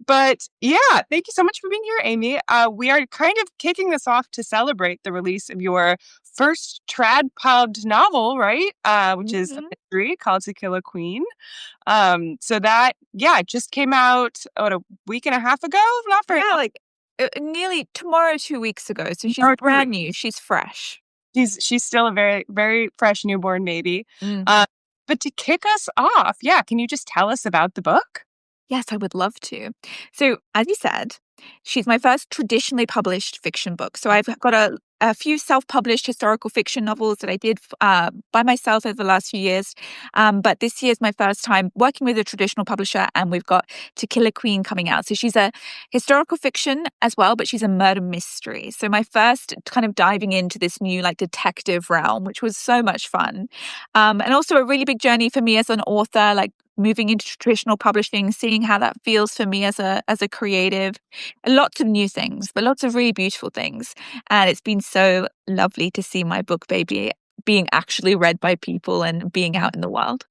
But yeah, thank you so much for being here, Amy. We are kind of kicking this off to celebrate the release of your first trad-pubbed novel, right? Which is a Mhm. mystery called To Kill a Queen. So that, yeah, it just came out, what, a week and a half ago? Not very Yeah, like, nearly tomorrow, 2 weeks ago, so she's long. brand new, she's fresh. She's still a very, very fresh newborn baby. Mm. Uh, but to kick us off, yeah, can you just tell us about the book? Yes, I would love to. So, as you said, she's my first traditionally published fiction book. So, I've got a few self published historical fiction novels that I did by myself over the last few years. But this year is my first time working with a traditional publisher, and we've got To Kill a Queen coming out. So, she's a historical fiction as well, but she's a murder mystery. So, my first kind of diving into this new, like, detective realm, which was so much fun. And also a really big journey for me as an author, like, moving into traditional publishing, seeing how that feels for me as a creative. Lots of new things, but lots of really beautiful things. And it's been so lovely to see my book baby being actually read by people and being out in the world.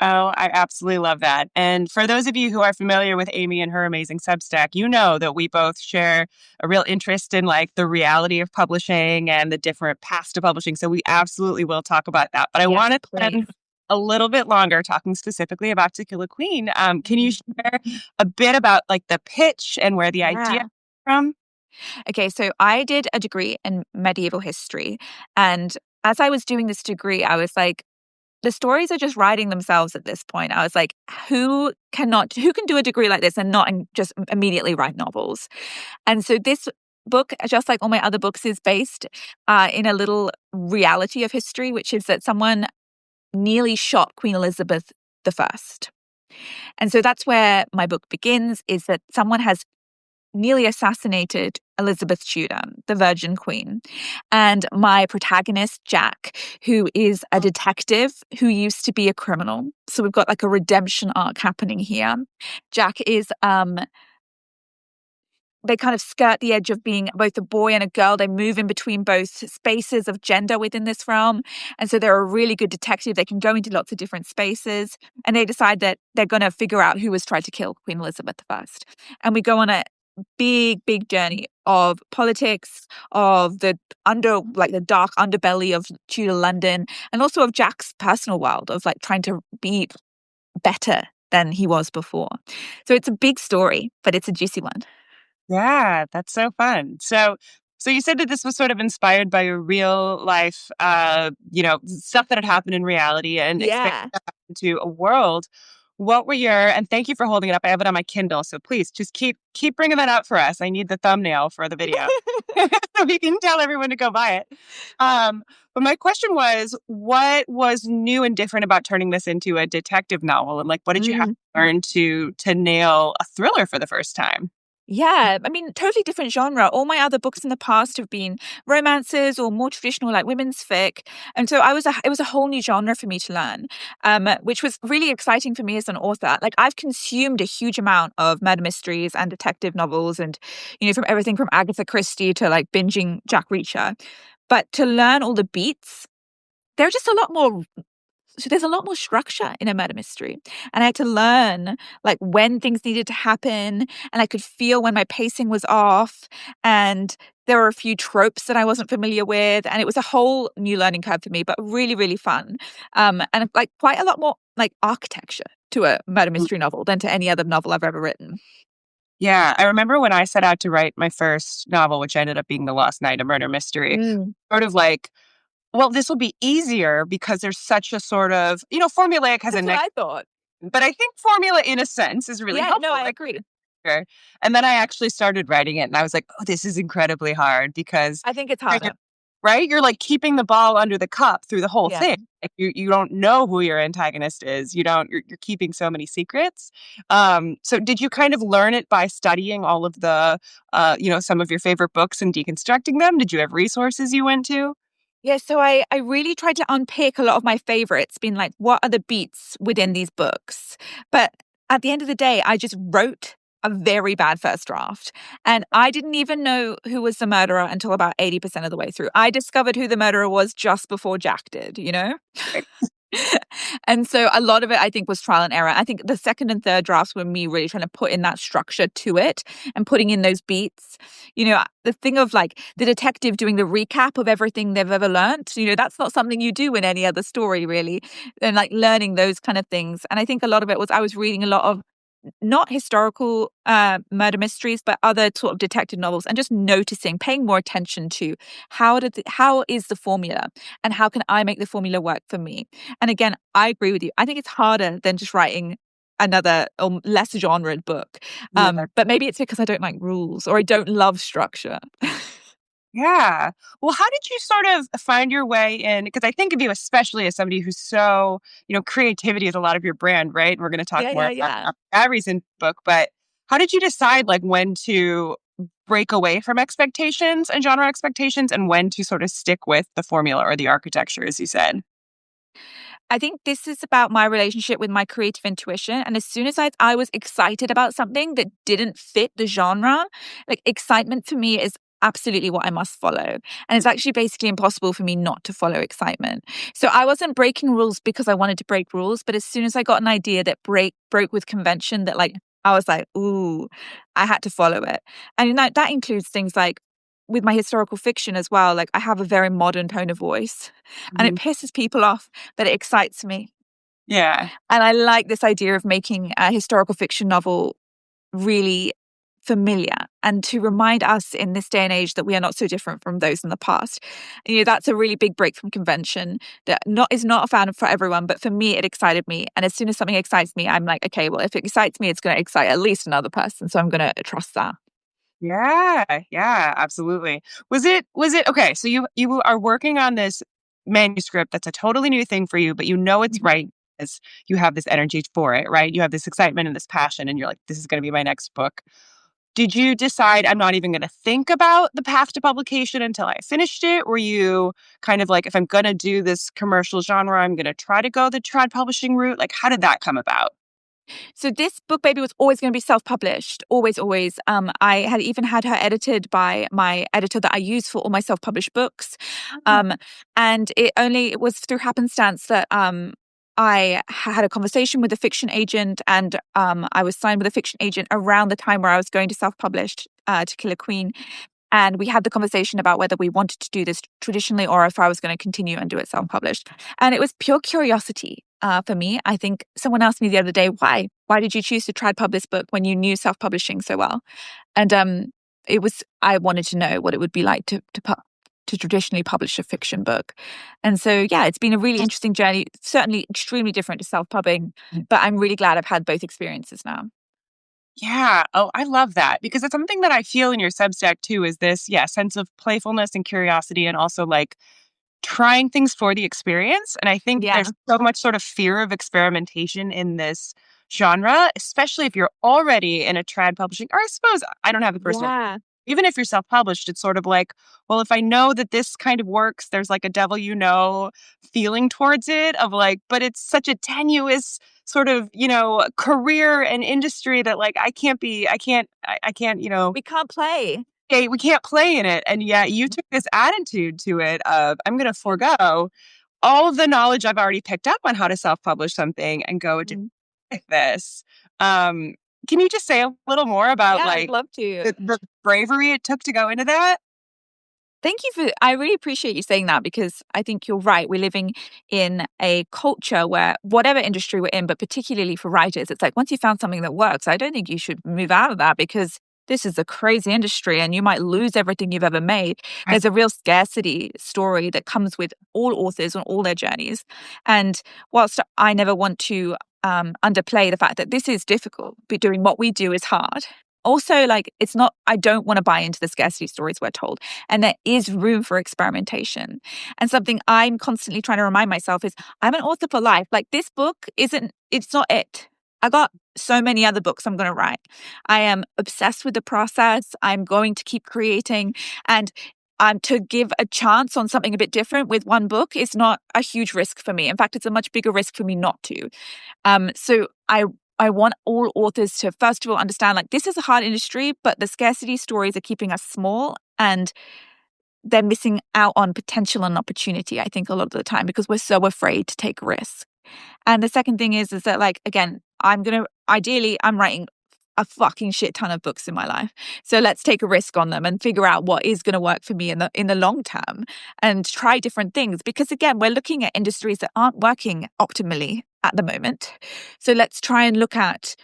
Oh, I absolutely love that. And for those of you who are familiar with Amy and her amazing Substack, you know that we both share a real interest in like the reality of publishing and the different paths to publishing. So we absolutely will talk about that. But I Yes, want to please. spend a little bit longer talking specifically about To Kill a Queen. Can you Mhm. share a bit about like the pitch and where the idea Yeah. came from? Okay, so I did a degree in medieval history. And as I was doing this degree, I was like, the stories are just writing themselves at this point. I was like, who can do a degree like this and not just immediately write novels? And so this book, just like all my other books, is based in a little reality of history, which is that someone nearly shot Queen Elizabeth the First. And so that's where my book begins, is that someone has nearly assassinated Elizabeth Tudor, the Virgin Queen. And my protagonist, Jack, who is a detective who used to be a criminal. So we've got like a redemption arc happening here. Jack is they kind of skirt the edge of being both a boy and a girl. They move in between both spaces of gender within this realm. And so they're a really good detective. They can go into lots of different spaces. And they decide that they're going to figure out who was trying to kill Queen Elizabeth I. And we go on a big, big journey of politics, of the dark underbelly of Tudor London, and also of Jack's personal world of like trying to be better than he was before. So it's a big story, but it's a juicy one. Yeah, that's so fun. So you said that this was sort of inspired by your real life, stuff that had happened in reality and expanded Yeah. that into a world. What were your, and thank you for holding it up. I have it on my Kindle, so please just keep bringing that up for us. I need the thumbnail for the video so we can tell everyone to go buy it. But my question was, what was new and different about turning this into a detective novel, and like, what did you have Mm. to learn to nail a thriller for the first time? Yeah, I mean, totally different genre. All my other books in the past have been romances or more traditional, like women's fic, and so it was a whole new genre for me to learn, which was really exciting for me as an author. Like I've consumed a huge amount of murder mysteries and detective novels, and from everything from Agatha Christie to like binging Jack Reacher, but to learn all the beats, there are just a lot more so there's a lot more structure in a murder mystery. And I had to learn like when things needed to happen, and I could feel when my pacing was off, and there were a few tropes that I wasn't familiar with, and it was a whole new learning curve for me, but really, really fun. And like quite a lot more like architecture to a murder mystery novel than to any other novel I've ever written. Yeah, I remember when I set out to write my first novel, which ended up being The Lost Night, a murder mystery, Mm. sort of like, well, this will be easier because there's such a sort of, formulaic has a That's what negative, I thought. but I think formula in a sense is really Yeah, no, helpful. I Like, agree. sure. And then I actually started writing it and I was like, oh, this is incredibly hard because I think it's harder. right? You're like keeping the ball under the cup through the whole Yeah. thing. Like you don't know who your antagonist is. You're keeping so many secrets. So did you kind of learn it by studying all of the some of your favorite books and deconstructing them? Did you have resources you went to? Yeah, so I really tried to unpick a lot of my favorites, being like, what are the beats within these books? But at the end of the day, I just wrote a very bad first draft. And I didn't even know who was the murderer until about 80% of the way through. I discovered who the murderer was just before Jack did, you know? And so a lot of it, I think, was trial and error. I think the second and third drafts were me really trying to put in that structure to it and putting in those beats. You know, the thing of like the detective doing the recap of everything they've ever learned, you know, that's not something you do in any other story, really. And like learning those kind of things. And I think a lot of it was I was reading a lot of not historical murder mysteries, but other sort of detective novels, and just noticing, paying more attention to how is the formula, and how can I make the formula work for me. And again, I agree with you. I think it's harder than just writing another or less genred book. Yeah. But maybe it's because I don't like rules or I don't love structure. Yeah. Well, how did you sort of find your way in? Because I think of you especially as somebody who's so, creativity is a lot of your brand, right? And we're going to talk Yeah, more yeah, about yeah. that recent book, but how did you decide like when to break away from expectations and genre expectations and when to sort of stick with the formula or the architecture, as you said? I think this is about my relationship with my creative intuition. And as soon as I was excited about something that didn't fit the genre, like excitement for me is absolutely what I must follow. And it's actually basically impossible for me not to follow excitement. So I wasn't breaking rules because I wanted to break rules, but as soon as I got an idea that broke with convention, that like I was like, ooh, I had to follow it. And that includes things like with my historical fiction as well, like I have a very modern tone of voice and it Mhm. pisses people off, but it excites me. Yeah. And I like this idea of making a historical fiction novel really familiar and to remind us in this day and age that we are not so different from those in the past. You know, that's a really big break from convention that not is not a fan for everyone, but for me, it excited me. And as soon as something excites me, I'm like, okay, well, if it excites me, it's going to excite at least another person. So I'm going to trust that. Yeah, yeah, absolutely. Was it okay, so you are working on this manuscript that's a totally new thing for you, but you know it's Mhm. right as you have this energy for it, right? You have this excitement and this passion and you're like, this is gonna be my next book. Did you decide I'm not even gonna think about the path to publication until I finished it? Were you kind of like, if I'm gonna do this commercial genre, I'm gonna try to go the trad publishing route? Like, how did that come about? So this book baby was always going to be self-published, always, always. I had even had her edited by my editor that I use for all my self-published books, um, and it was through happenstance that I had a conversation with a fiction agent, and I was signed with a fiction agent around the time where I was going to self-publish To Kill a Queen. And we had the conversation about whether we wanted to do this traditionally or if I was going to continue and do it self published. And it was pure curiosity for me. I think someone asked me the other day, why? Why did you choose to try to publish this book when you knew self publishing so well? And I wanted to know what it would be like to traditionally publish a fiction book. And so, yeah, it's been a really interesting journey, certainly extremely different to self pubbing, but I'm really glad I've had both experiences now. Yeah. Oh, I love that because it's something that I feel in your Substack too is this, yeah, sense of playfulness and curiosity and also like trying things for the experience. And I think Yeah. there's so much sort of fear of experimentation in this genre, especially if you're already in a trad publishing, or I suppose I don't have the personal, Yeah. even if you're self-published, it's sort of like, well, if I know that this kind of works, there's like a devil feeling towards it of like, but it's such a tenuous sort of, career and industry that like I can't, We can't play. okay, we can't play in it. And yet you took this attitude to it of I'm gonna forego all of the knowledge I've already picked up on how to self-publish something and go do Mhm. like this. Um, can you just say a little more about Yeah, I'd like love to. the bravery it took to go into that? Thank you for I really appreciate you saying that because I think you're right. We're living in a culture where whatever industry we're in, but particularly for writers, it's like once you found something that works, I don't think you should move out of that because this is a crazy industry and you might lose everything you've ever made. I There's a real scarcity story that comes with all authors on all their journeys. And whilst I never want to underplay the fact that this is difficult, but doing what we do is hard. Also, like, it's not, I don't want to buy into the scarcity stories we're told. And there is room for experimentation. And something I'm constantly trying to remind myself is I'm an author for life. Like, this book it's not it. I got so many other books I'm going to write. I am obsessed with the process. I'm going to keep creating. And to give a chance on something a bit different with one book is not a huge risk for me. In fact, it's a much bigger risk for me not to. So I want all authors to first of all understand like this is a hard industry, but the scarcity stories are keeping us small and they're missing out on potential and opportunity, I think, a lot of the time because we're so afraid to take risks. And the second thing is that, like, again, ideally, I'm writing a fucking shit ton of books in my life. So let's take a risk on them and figure out what is going to work for me in the long term and try different things. Because again, we're looking at industries that aren't working optimally at the moment. So let's try and look at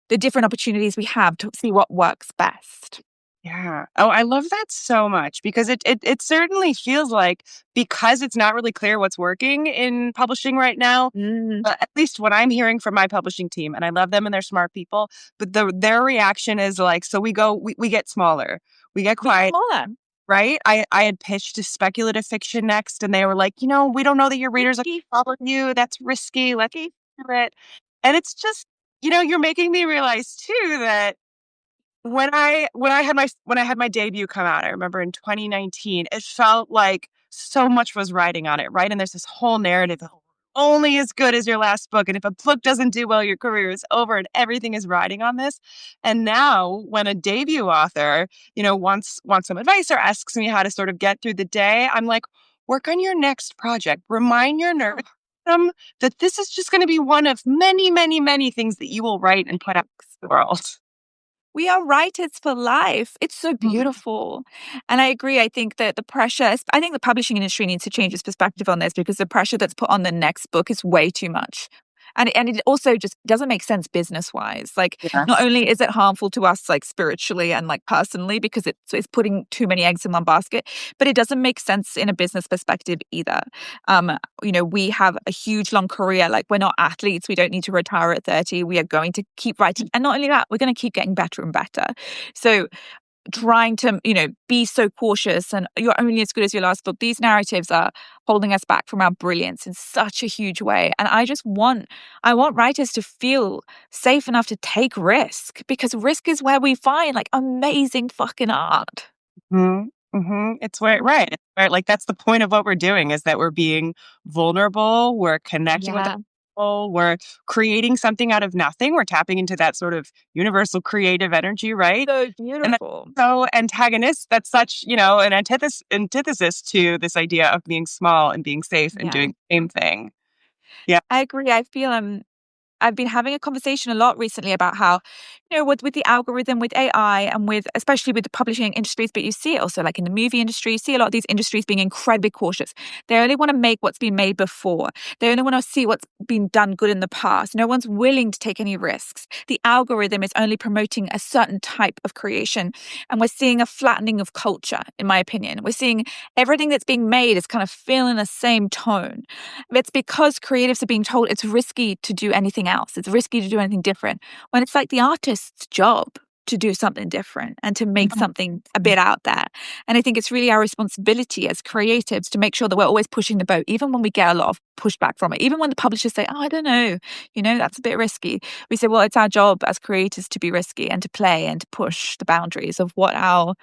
the different opportunities we have to see what works best. Yeah. Oh, I love that so much because it certainly feels like because it's not really clear what's working in publishing right now, Mm. at least what I'm hearing from my publishing team, and I love them and they're smart people, but their reaction is like, so we get smaller, we get We get quiet, smaller. right? I had pitched a speculative fiction next, and they were like, we don't know that your readers are Risky. follow you. That's risky. Let's do it. And it's just, you're making me realize too that when I had my debut come out, I remember in 2019, it felt like so much was riding on it, right? And there's this whole narrative of only as good as your last book. And if a book doesn't do well, your career is over and everything is riding on this. And now when a debut author, wants some advice or asks me how to sort of get through the day, I'm like, work on your next project. Remind your nervous system that this is just going to be one of many, many, many things that you will write and put out in the world. We are writers for life. It's so Mhm. beautiful. And I agree. I think that I think the publishing industry needs to change its perspective on this because the pressure that's put on the next book is way too much. And it also just doesn't make sense business wise. Like, not Yes. only is it harmful to us, like spiritually and like personally, because it's putting too many eggs in one basket, but it doesn't make sense in a business perspective either. We have a huge long career. Like, we're not athletes. We don't need to retire at 30. We are going to keep writing. And not only that, we're going to keep getting better and better. So trying to, be so cautious and you're only as good as your last book. These narratives are holding us back from our brilliance in such a huge way. And I want writers to feel safe enough to take risk because risk is where we find like amazing fucking art. Mhm, mhm. It's where right. It's where like, that's the point of what we're doing is that we're being vulnerable, we're connecting with other Yeah. people, we're creating something out of nothing, we're tapping into that sort of universal creative energy, right? So And that's beautiful. so antagonist that's such, an antithesis to this idea of being small and being safe and Yeah. doing the same thing. Yeah. I agree. I feel I've been having a conversation a lot recently about how, with the algorithm, with AI, and with especially with the publishing industries, but you see it also like in the movie industry, you see a lot of these industries being incredibly cautious. They only want to make what's been made before. They only want to see what's been done good in the past. No one's willing to take any risks. The algorithm is only promoting a certain type of creation. And we're seeing a flattening of culture, in my opinion. We're seeing everything that's being made is kind of feeling the same tone. It's because creatives are being told it's risky to do anything else. It's risky to do anything different. When it's like the artist's job to do something different and to make something a bit out there. And I think it's really our responsibility as creatives to make sure that we're always pushing the boat, even when we get a lot of pushback from it. Even when the publishers say, oh, I don't know, that's a bit risky. We say, well, it's our job as creators to be risky and to play and to push the boundaries of what our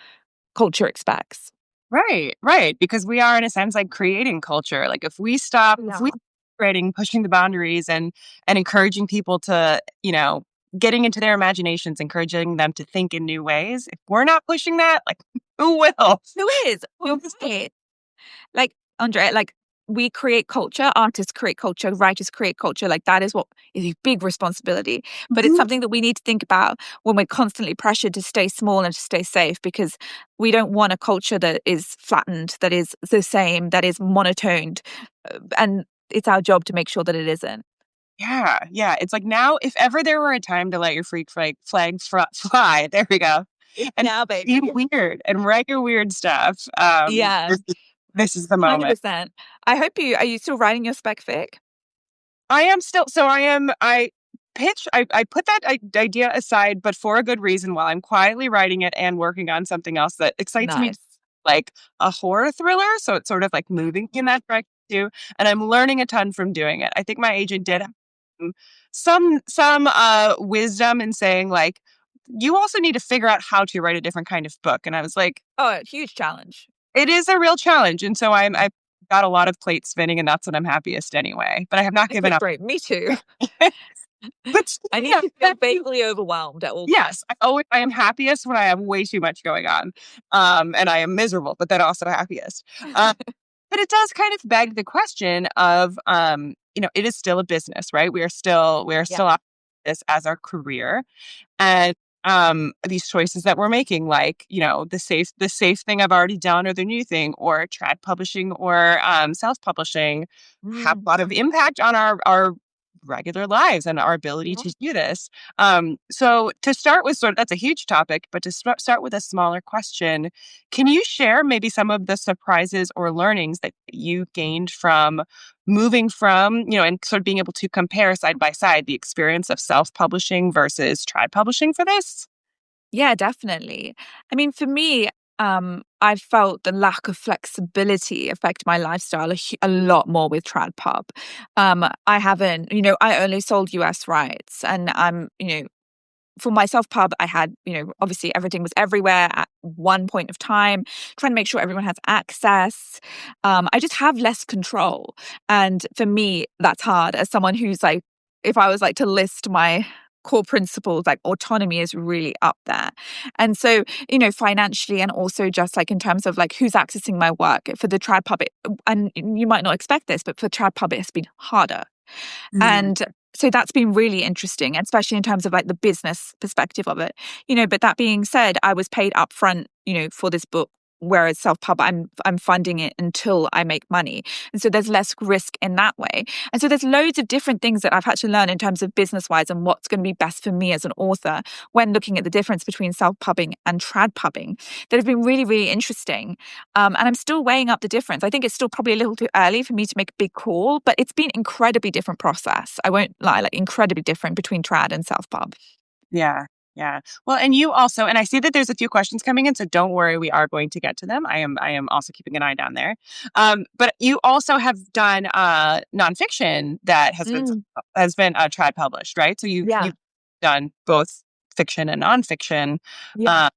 culture expects. Right, right, because we are in a sense like creating culture. Like if we Yeah. creating, pushing the boundaries and encouraging people to, getting into their imaginations, encouraging them to think in new ways. If we're not pushing that, like who will? Who is? You're right. Like, Andre, like we create culture, artists create culture, writers create culture. Like that is what is a big responsibility. But it's Mhm. something that we need to think about when we're constantly pressured to stay small and to stay safe because we don't want a culture that is flattened, that is the same, that is monotoned. And it's our job to make sure that it isn't. Yeah, yeah. It's like now, if ever there were a time to let your freak flag fly, there we go, It's and now, be baby. weird and write your weird stuff. Yeah, This is the moment. 100%. Are you still writing your spec fic? I am still so I put that idea aside, but for a good reason while I'm quietly writing it and working on something else that excites me, Nice. like a horror thriller. So it's sort of like moving in that direction too. And I'm learning a ton from doing it. I think my agent did have some wisdom in saying like, you also need to figure out how to write a different kind of book. And I was like, Oh, a huge challenge. it is a real challenge. And so I've got a lot of plates spinning and that's when I'm happiest anyway. But I have not given up. Great. Me too. But I need yeah, to feel vaguely overwhelmed at all yes, costs. I am happiest when I have way too much going on, and I am miserable, but then also happiest. Um, but it does kind of beg the question of, it is still a business, right? We are still Yeah. op this as our career, and, these choices that we're making, like, the safe thing I've already done or the new thing or trad publishing or, self-publishing have Mm, a lot of impact on our regular lives and our ability yeah. to do this. So to start with that's a huge topic, but to start with a smaller question, can you share maybe some of the surprises or learnings that you gained from moving from, and sort of being able to compare side by side the experience of self-publishing versus trad publishing for this? Yeah, definitely. I mean, for me, I felt the lack of flexibility affect my lifestyle a lot more with trad pub. I haven't, I only sold US rights, and for my self pub, I had, obviously everything was everywhere at one point of time, trying to make sure everyone has access. I just have less control. And for me, that's hard as someone who's like, if I was like to list my core principles, like autonomy is really up there. And so, financially and also just like in terms of like who's accessing my work for the trad pub, and you might not expect this, but for trad pub, it's been harder. Mm. And so that's been really interesting, especially in terms of like the business perspective of it. But that being said, I was paid upfront, for this book. Whereas self-pub, I'm funding it until I make money. And so there's less risk in that way. And so there's loads of different things that I've had to learn in terms of business-wise and what's going to be best for me as an author when looking at the difference between self-pubbing and trad-pubbing that have been really, really interesting. And I'm still weighing up the difference. I think it's still probably a little too early for me to make a big call, but it's been incredibly different process. I won't lie, like incredibly different between trad and self-pub. Yeah. Yeah. Well, and you also, and I see that there's a few questions coming in, so don't worry, we are going to get to them. I am also keeping an eye down there. But you also have done nonfiction that Mm, has been trad published, right? So yeah, you've done both fiction and nonfiction. yeah, Uh,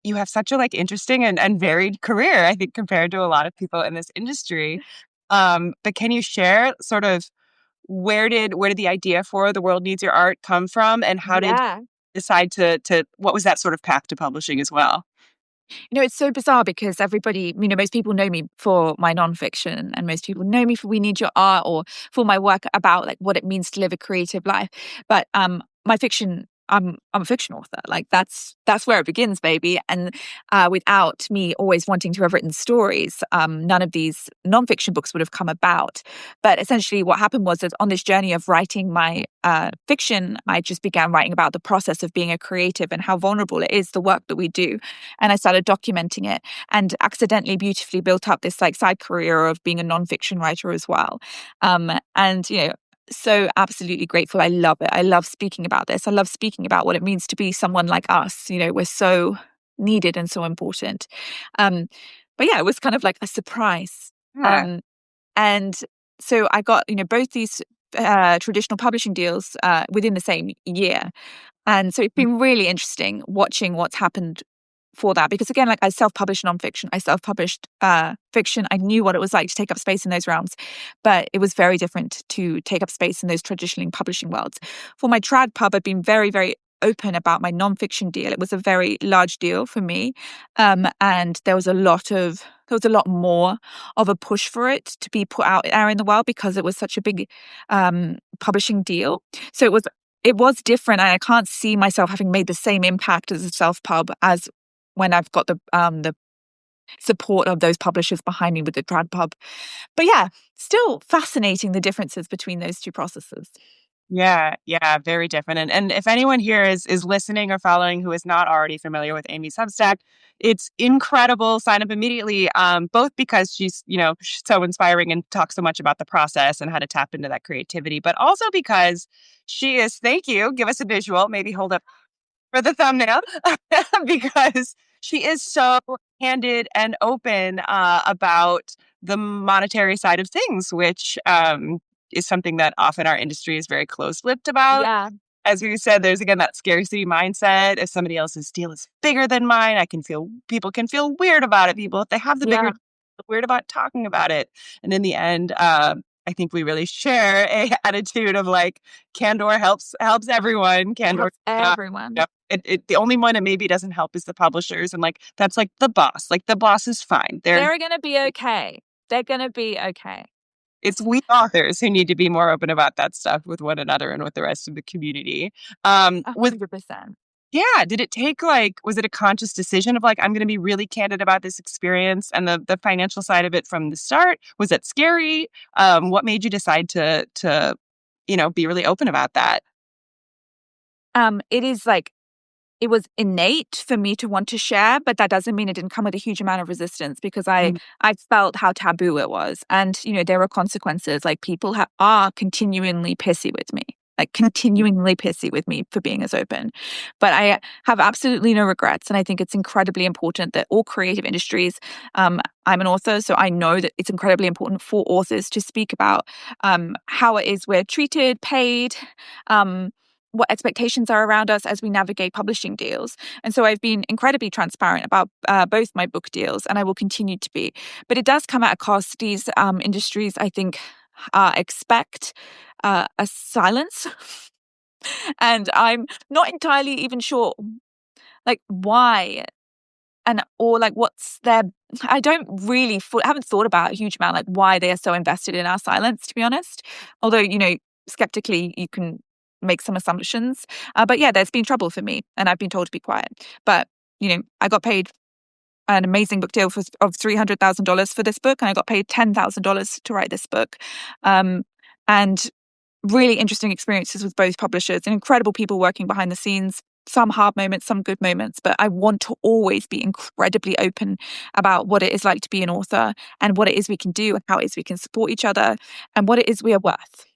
you have such a like interesting and varied career, I think, compared to a lot of people in this industry. But can you share sort of where did the idea for The World Needs Your Art come from, and how did yeah. decide to what was that sort of path to publishing as well? It's so bizarre because everybody, most people know me for my nonfiction, and most people know me for We Need Your Art or for my work about like what it means to live a creative life. But my fiction, I'm a fiction author. Like that's where it begins, baby. And without me always wanting to have written stories, none of these nonfiction books would have come about. But essentially, what happened was that on this journey of writing my fiction, I just began writing about the process of being a creative and how vulnerable it is, the work that we do, and I started documenting it and accidentally beautifully built up this like side career of being a nonfiction writer as well. And so absolutely grateful. I love it. I love speaking about this. I love speaking about what it means to be someone like us. We're so needed and so important. Um, but yeah, it was kind of like a surprise. Yeah. Um, and so I got, both these traditional publishing deals within the same year. And so it's been really interesting watching what's happened for that. Because again, like I self-published nonfiction, I self-published fiction. I knew what it was like to take up space in those realms, but it was very different to take up space in those traditionally publishing worlds. For my trad pub, I've been very, very open about my nonfiction deal. It was a very large deal for me. And there was a lot more of a push for it to be put out there in the world because it was such a big publishing deal. So it was different, and I can't see myself having made the same impact as a self pub as when I've got the support of those publishers behind me with the trad pub. But yeah, still fascinating the differences between those two processes. Yeah, yeah, very different. And if anyone here is listening or following who is not already familiar with Amy's Substack, it's incredible. Sign up immediately. Both because she's so inspiring and talks so much about the process and how to tap into that creativity, but also because she is. Thank you. Give us a visual. Maybe hold up for the thumbnail because she is so candid and open about the monetary side of things, which is something that often our industry is very close-lipped about. Yeah, As you said, there's again that scarcity mindset. If somebody else's deal is bigger than mine, people can feel weird about it. People, if they have the bigger, yeah. feel weird about talking about it. And in the end, I think we really share a attitude of like candor helps everyone. It Candor, helps everyone. yeah, the only one that maybe doesn't help is the publishers, and like that's like the boss. Like the boss is fine. They're going to be okay. They're going to be okay. It's we authors who need to be more open about that stuff with one another and with the rest of the community. With 100%. Yeah, did it take like was it a conscious decision of like I'm going to be really candid about this experience and the financial side of it from the start? Was it scary? What made you decide to be really open about that? It is like it was innate for me to want to share, but that doesn't mean it didn't come with a huge amount of resistance because Mm, I felt how taboo it was, and there were consequences. Like people are continually pissy with me, like continually pissy with me for being as open. But I have absolutely no regrets, and I think it's incredibly important that all creative industries. I'm an author, so I know that it's incredibly important for authors to speak about how it is we're treated, paid. What expectations are around us as we navigate publishing deals. And so I've been incredibly transparent about both my book deals, and I will continue to be. But it does come at a cost. These industries, I think, expect a silence. And I'm not entirely even sure, like, why or like what's their I don't really I haven't thought about a huge amount like why they are so invested in our silence, to be honest. Although skeptically you can make some assumptions, but yeah, there's been trouble for me and I've been told to be quiet. But I got paid an amazing book deal of $300,000 for this book, and I got paid $10,000 to write this book. And really interesting experiences with both publishers and incredible people working behind the scenes. Some hard moments, some good moments, but I want to always be incredibly open about what it is like to be an author and what it is we can do and how it is we can support each other and what it is we are worth.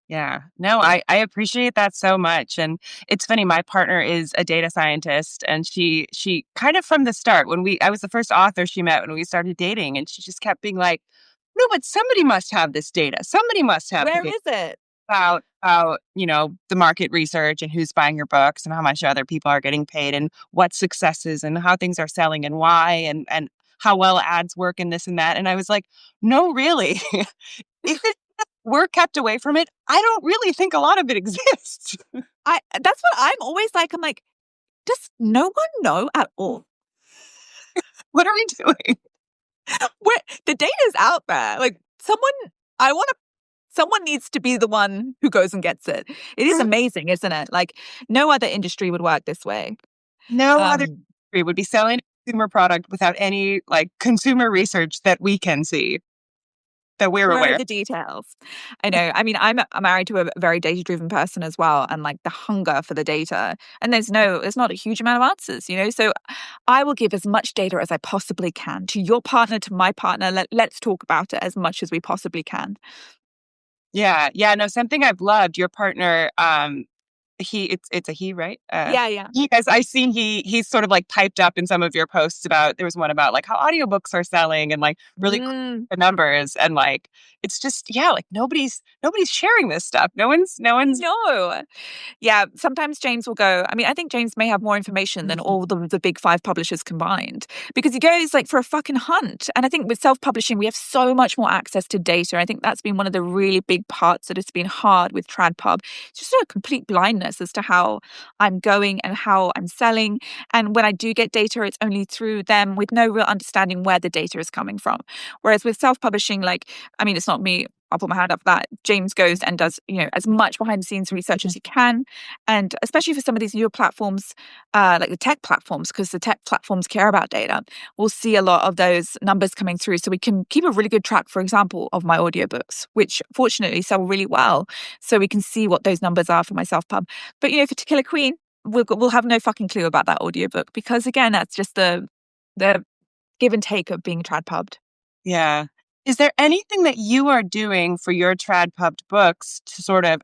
yeah. No, I appreciate that so much. And it's funny, my partner is a data scientist and she kind of from the start I was the first author she met when we started dating, and she just kept being like, no, but somebody must have this data. Somebody must have the Where data is it? about the market research and who's buying your books and how much other people are getting paid and what successes and how things are selling and why and how well ads work and this and that. And I was like, no, really. If we're kept away from it, I don't really think a lot of it exists. That's what I'm always like. I'm like, does no one know at all? What are we doing? Where the data's out there. Like someone needs to be the one who goes and gets it. It is amazing, isn't it? Like no other industry would work this way. No other Um, industry would be selling a consumer product without any like consumer research that we can see, that we're where are aware. the details? I know. I mean, I'm married to a very data-driven person as well, and like the hunger for the data. And there's not a huge amount of answers. So I will give as much data as I possibly can to your partner, to my partner. Let's talk about it as much as we possibly can. Yeah, yeah, no, something I've loved, your partner, it's a he, right? Yeah, yeah. He has I seen he's sort of like piped up in some of your posts about there was one about like how audiobooks are selling and like really Mm. the numbers and like it's just yeah, like nobody's sharing this stuff. No one's No. Yeah, sometimes James will go. I mean, I think James may have more information than all the big five publishers combined because he goes like for a fucking hunt. And I think with self-publishing, we have so much more access to data. I think that's been one of the really big parts that has been hard with TradPub. It's just a complete blindness as to how I'm going and how I'm selling. And when I do get data, it's only through them with no real understanding where the data is coming from. Whereas with self-publishing, like, I mean, it's not me. I'll put my hand up for that. James goes and does, as much behind the scenes research as he can. And especially for some of these newer platforms, like the tech platforms, because the tech platforms care about data, we'll see a lot of those numbers coming through. So we can keep a really good track, for example, of my audiobooks, which fortunately sell really well. So we can see what those numbers are for my self-pub. But, for To Kill a Queen, we'll have no fucking clue about that audiobook because, again, that's just the give and take of being trad pubbed. Yeah. Is there anything that you are doing for your trad pubbed books to sort of,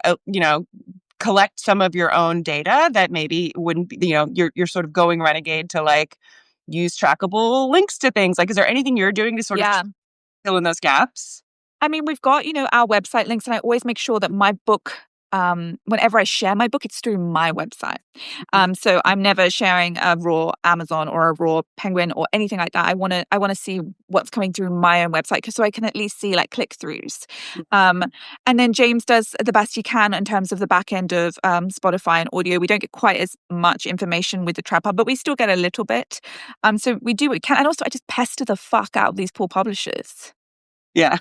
collect some of your own data that maybe wouldn't be, you're sort of going renegade to like use trackable links to things? Like, is there anything you're doing to sort of Yeah. fill in those gaps? I mean, we've got, our website links, and I always make sure that my book whenever I share my book, it's through my website. So I'm never sharing a raw Amazon or a raw Penguin or anything like that. I want to see what's coming through my own website, so I can at least see like click-throughs. And then James does the best he can in terms of the back end of Spotify and audio. We don't get quite as much information with the Trap Hub, but we still get a little bit. So we do what we can. And also I just pester the fuck out of these poor publishers. Yeah.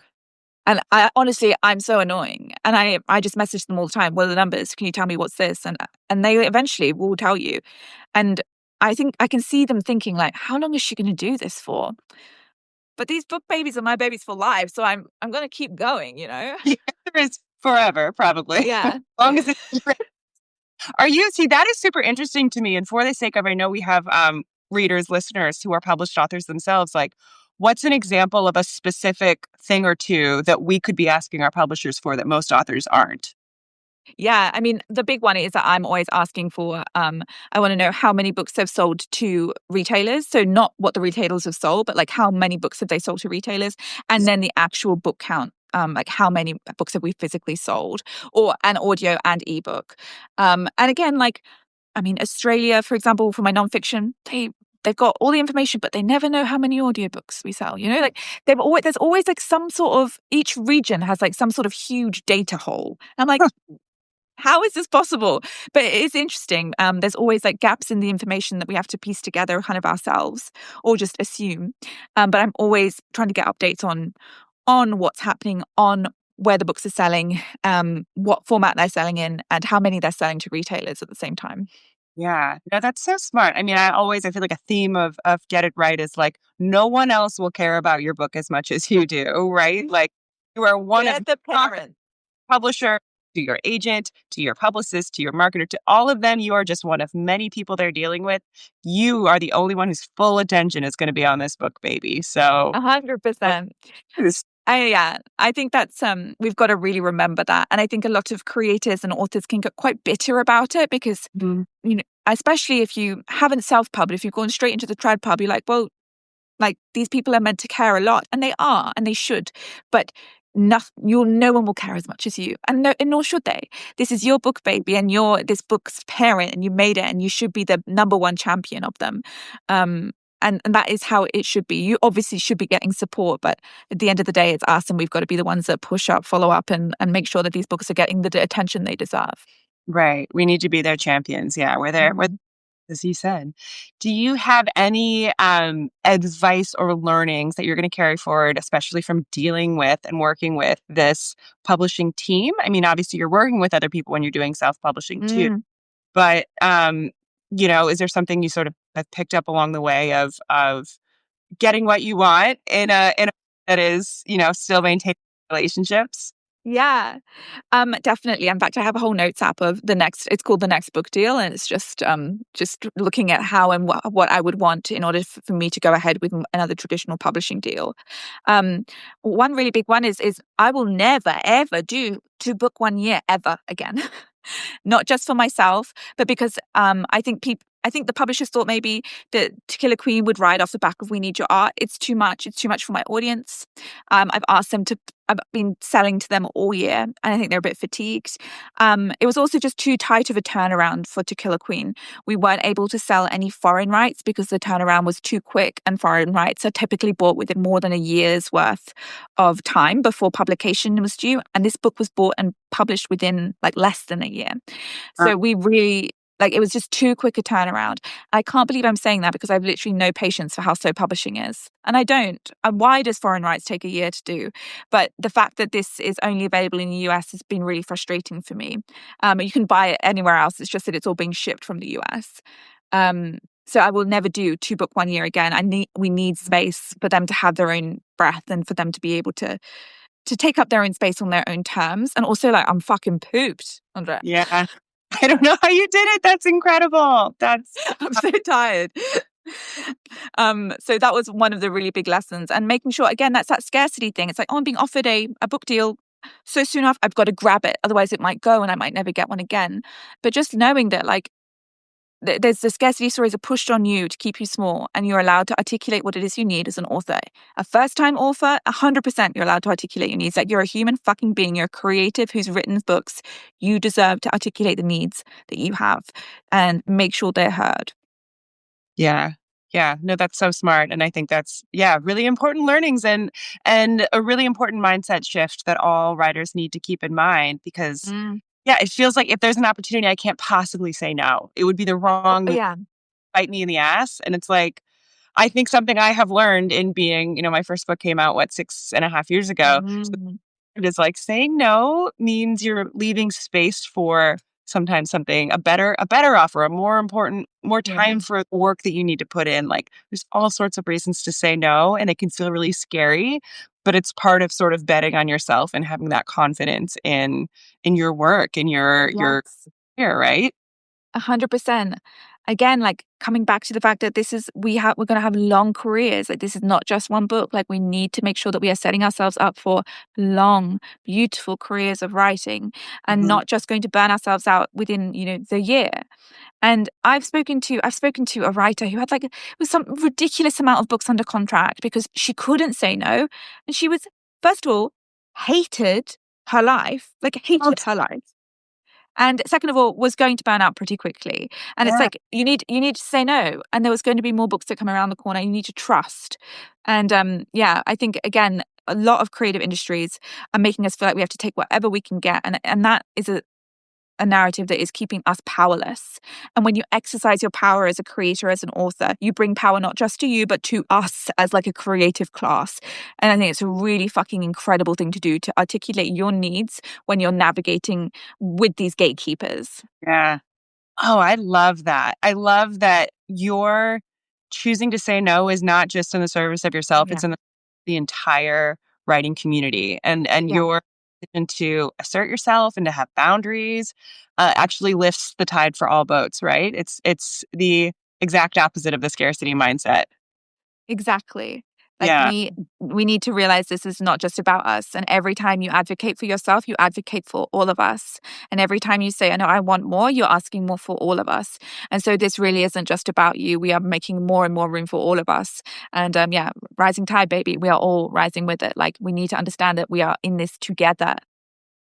And I'm so annoying. And I just message them all the time. What are the numbers? Can you tell me what's this? And they eventually will tell you. And I think I can see them thinking like, how long is she going to do this for? But these book babies are my babies for life. So I'm going to keep going, you know? The answer is forever, probably. Yeah. As long as it's see, that is super interesting to me. And for the sake of, I know we have readers, listeners who are published authors themselves, like, what's an example of a specific thing or two that we could be asking our publishers for that most authors aren't? Yeah, I mean, the big one is that I'm always asking for, I want to know how many books they've sold to retailers. So not what the retailers have sold, but like how many books have they sold to retailers? And then the actual book count, like how many books have we physically sold, or an audio and ebook. And again, like, I mean, Australia, for example, for my nonfiction, they've got all the information, but they never know how many audiobooks we sell. You know, like there's always like some sort of, each region has like some sort of huge data hole. I'm like, how is this possible? But it is interesting. There's always like gaps in the information that we have to piece together kind of ourselves or just assume. But I'm always trying to get updates on what's happening, on where the books are selling, what format they're selling in, and how many they're selling to retailers at the same time. Yeah, no, that's so smart. I mean, I feel like a theme of Get It Right is like, no one else will care about your book as much as you do, right? Like, you are one They're of the parents. publisher, to your agent, to your publicist, to your marketer, to all of them. You are just one of many people they're dealing with. You are the only one whose full attention is going to be on this book, baby. So, 100%. this- I think that's we've got to really remember that. And I think a lot of creators and authors can get quite bitter about it because Mhm. you know, especially if you haven't self-pubbed, if you've gone straight into the trad pub, you're like, well, like these people are meant to care a lot, and they are, and they should, but no one will care as much as you, and nor should they. This is your book, baby, and you're this book's parent, and you made it, and you should be the number one champion of them. And that is how it should be. You obviously should be getting support, but at the end of the day, it's us, and we've got to be the ones that push up, follow up, and make sure that these books are getting the attention they deserve. Right. We need to be their champions. Yeah, we're there. Mhm. As you said. Do you have any advice or learnings that you're going to carry forward, especially from dealing with and working with this publishing team? I mean, obviously, you're working with other people when you're doing self-publishing too, Mm. but is there something you sort of have picked up along the way of getting what you want in a that is, still maintaining relationships? Yeah, definitely. In fact, I have a whole notes app of it's called The Next Book Deal. And it's just looking at how and what I would want in order for me to go ahead with another traditional publishing deal. One really big one is I will never, ever do to book 1 year ever again. Not just for myself, but because I think the publishers thought maybe that To Kill a Queen would ride off the back of We Need Your Art. It's too much. It's too much for my audience. I've been selling to them all year, and I think they're a bit fatigued. It was also just too tight of a turnaround for To Kill a Queen. We weren't able to sell any foreign rights because the turnaround was too quick, and foreign rights are typically bought within more than a year's worth of time before publication was due. And this book was bought and published within like less than a year. So we really, like, it was just too quick a turnaround. I can't believe I'm saying that because I've literally no patience for how slow publishing is. And I don't. And why does foreign rights take a year to do? But the fact that this is only available in the US has been really frustrating for me. You can buy it anywhere else. It's just that it's all being shipped from the US. So I will never do to book 1 year again. We need space for them to have their own breath and for them to be able to take up their own space on their own terms. And also, like, I'm fucking pooped, Andrea. Yeah. I don't know how you did it. That's incredible. I'm so tired. So that was one of the really big lessons, and making sure, again, that's that scarcity thing. It's like, oh, I'm being offered a book deal so soon enough, I've got to grab it. Otherwise it might go and I might never get one again. But just knowing that, like, there's the scarcity stories are pushed on you to keep you small, and you're allowed to articulate what it is you need as an author. A first-time author, 100% you're allowed to articulate your needs. Like, you're a human fucking being. You're a creative who's written books. You deserve to articulate the needs that you have and make sure they're heard. Yeah. Yeah. No, that's so smart. And I think that's, yeah, really important learnings and a really important mindset shift that all writers need to keep in mind because Mm. yeah, it feels like if there's an opportunity, I can't possibly say no. It would be the wrong move, Yeah. bite me in the ass. And it's like, I think something I have learned in being, my first book came out, 6.5 years ago. Mm. It is like saying no means you're leaving space for sometimes something a better offer, a more important, more Yeah. time for the work that you need to put in. Like there's all sorts of reasons to say no, and it can feel really scary, but it's part of sort of betting on yourself and having that confidence in your work and your Yes. career, right? 100%. Again, like, coming back to the fact that we're going to have long careers. Like, this is not just one book. Like, we need to make sure that we are setting ourselves up for long, beautiful careers of writing, and Mhm. not just going to burn ourselves out within, the year. And I've spoken to a writer who had, like, it was some ridiculous amount of books under contract because she couldn't say no, and she was, first of all, hated her life, like Oh, hated her life. And second of all, was going to burn out pretty quickly. And it's yeah. like, you need to say no. And there was going to be more books that come around the corner. You need to trust. And yeah, I think, again, a lot of creative industries are making us feel like we have to take whatever we can get. And that is a narrative that is keeping us powerless. And when you exercise your power as a creator, as an author, you bring power not just to you, but to us as, like, a creative class. And I think it's a really fucking incredible thing to do, to articulate your needs when you're navigating with these gatekeepers. Yeah. Oh, I love that. I love that you're choosing to say no is not just in the service of yourself, Yeah. it's in the entire writing community. And Yeah. your decision to assert yourself and to have boundaries actually lifts the tide for all boats, right? It's the exact opposite of the scarcity mindset. Exactly. Like, Yeah. we need to realize this is not just about us. And every time you advocate for yourself, you advocate for all of us. And every time you say, "I know I want more," you're asking more for all of us. And so this really isn't just about you. We are making more and more room for all of us. And yeah, rising tide, baby. We are all rising with it. Like, we need to understand that we are in this together.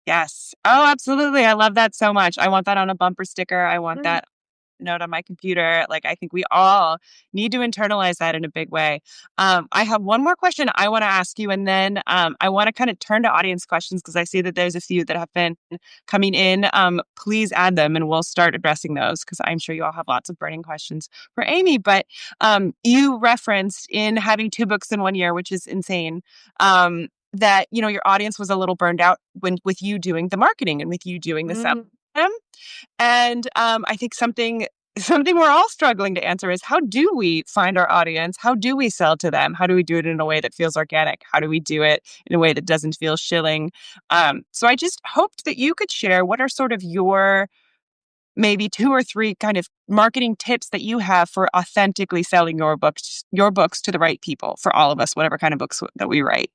Yes. Oh, absolutely. I love that so much. I want that on a bumper sticker. I want Mm. that note on my computer. Like, I think we all need to internalize that in a big way. I have one more question I want to ask you, and then I want to kind of turn to audience questions because I see that there's a few that have been coming in. Please add them, and we'll start addressing those because I'm sure you all have lots of burning questions for Amie. But you referenced in having two books in one year, which is insane. That your audience was a little burned out when with you doing the marketing and with you doing the sell. Mm. And I think something we're all struggling to answer is how do we find our audience? How do we sell to them? How do we do it in a way that feels organic? How do we do it in a way that doesn't feel shilling? So I just hoped that you could share what are sort of your maybe two or three kind of marketing tips that you have for authentically selling your books to the right people for all of us, whatever kind of books that we write.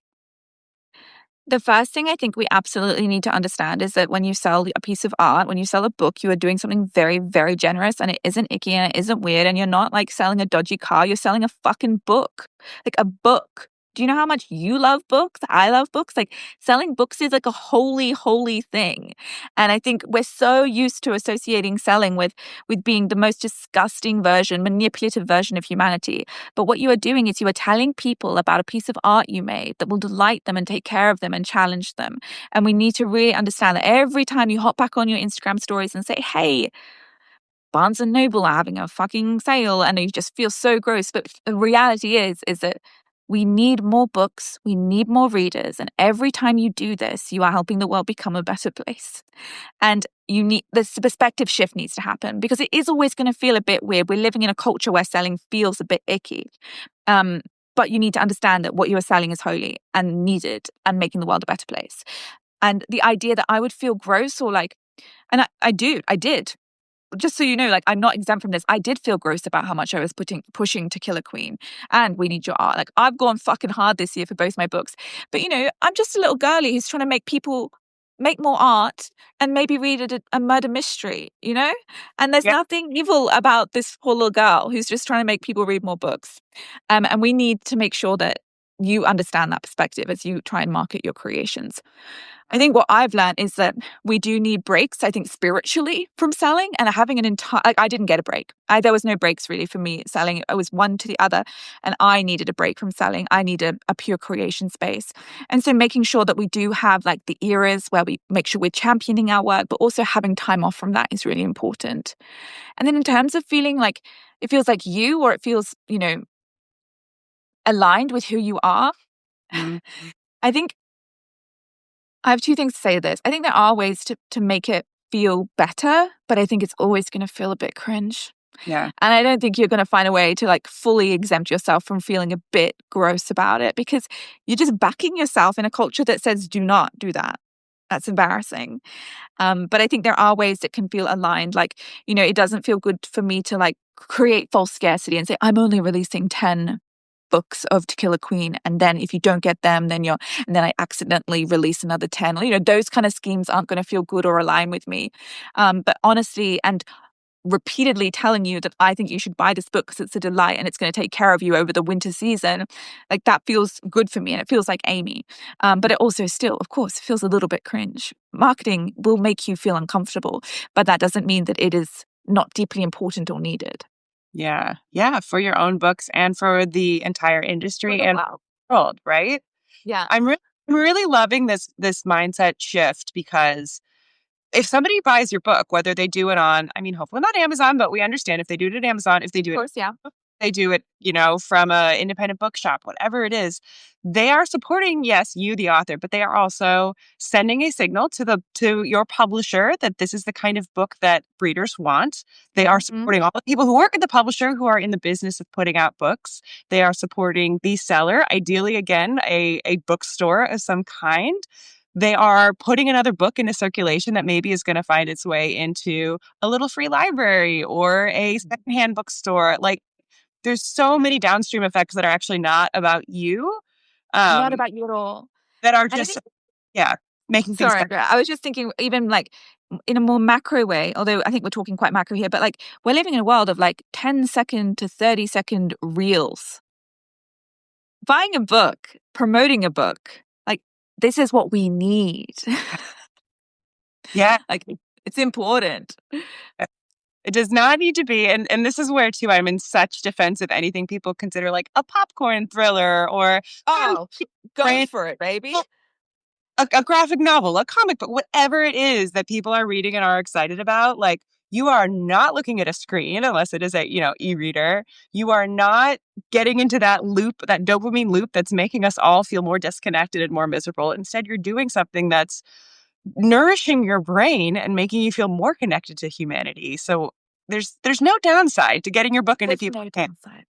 The first thing I think we absolutely need to understand is that when you sell a piece of art, when you sell a book, you are doing something very, very generous, and it isn't icky and it isn't weird. And you're not, like, selling a dodgy car. You're selling a fucking book, like a book. Do you know how much you love books? I love books. Like, selling books is like a holy, holy thing. And I think we're so used to associating selling with being the most disgusting version, manipulative version of humanity. But what you are doing is you are telling people about a piece of art you made that will delight them and take care of them and challenge them. And we need to really understand that every time you hop back on your Instagram stories and say, "Hey, Barnes and Noble are having a fucking sale," and you just feel so gross. But the reality is that we need more books, we need more readers, and every time you do this, you are helping the world become a better place. And this perspective shift needs to happen because it is always going to feel a bit weird. We're living in a culture where selling feels a bit icky. Um, but you need to understand that what you are selling is holy and needed and making the world a better place. And the idea that I would feel gross or like, and I did. Just so you know, like, I'm not exempt from this. I did feel gross about how much I was pushing To Kill a Queen and We Need Your Art. Like, I've gone fucking hard this year for both my books. But I'm just a little girlie who's trying to make people make more art, and maybe read a murder mystery, And there's Yeah. nothing evil about this poor little girl who's just trying to make people read more books. And we need to make sure that you understand that perspective as you try and market your creations. I think what I've learned is that we do need breaks, I think, spiritually from selling, and having an entire, like, I didn't get a break. There was no breaks really for me selling. It was one to the other, and I needed a break from selling. I need a pure creation space. And so making sure that we do have like the eras where we make sure we're championing our work, but also having time off from that is really important. And then in terms of feeling like it feels like you, or it feels, aligned with who you are, Mm, I think I have two things to say to this. I think there are ways to make it feel better, but I think it's always going to feel a bit cringe. yeah. And I don't think you're going to find a way to like fully exempt yourself from feeling a bit gross about it, because you're just backing yourself in a culture that says, do not do that. That's embarrassing. But I think there are ways that can feel aligned. Like, it doesn't feel good for me to like create false scarcity and say, I'm only releasing 10 books of To Kill a Queen, and then if you don't get them, then and then I accidentally release another 10. Those kind of schemes aren't going to feel good or align with me. But honestly, and repeatedly telling you that I think you should buy this book because it's a delight and it's going to take care of you over the winter season, like that feels good for me, and it feels like Amie. But it also still, of course, feels a little bit cringe. Marketing will make you feel uncomfortable, but that doesn't mean that it is not deeply important or needed. Yeah. Yeah. For your own books and for the entire For industry the and world. world, right? Yeah, I'm really loving this mindset shift, because if somebody buys your book, whether they do it on, I mean, hopefully not Amazon, but we understand if they do it at Amazon, if they do of it, course, yeah. they do it, from a independent bookshop, whatever it is, they are supporting, yes, you, the author, but they are also sending a signal to your publisher that this is the kind of book that readers want. They are Mhm. supporting all the people who work at the publisher who are in the business of putting out books. They are supporting the seller, ideally, again, a bookstore of some kind. They are putting another book into circulation that maybe is going to find its way into a little free library or a secondhand bookstore. Like, there's so many downstream effects that are actually not about you, Not um, about you at all. that are And I just, think, yeah, making things sorry, better. Andrea, I was just thinking, even like in a more macro way, although I think we're talking quite macro here, but like we're living in a world of like 10-second to 30-second reels. Buying a book, promoting a book, like this is what we need. Yeah, Like it's important. it does not need to be, and this is where too I'm in such defense of anything people consider like a popcorn thriller or Oh, go brand for it, baby. a graphic novel, a comic book, whatever it is that people are reading and are excited about. Like, you are not looking at a screen unless it is a, e-reader. You are not getting into that loop, that dopamine loop that's making us all feel more disconnected and more miserable. Instead, you're doing something that's nourishing your brain and making you feel more connected to humanity. So there's no downside to getting your book into There's people's no hands. downside.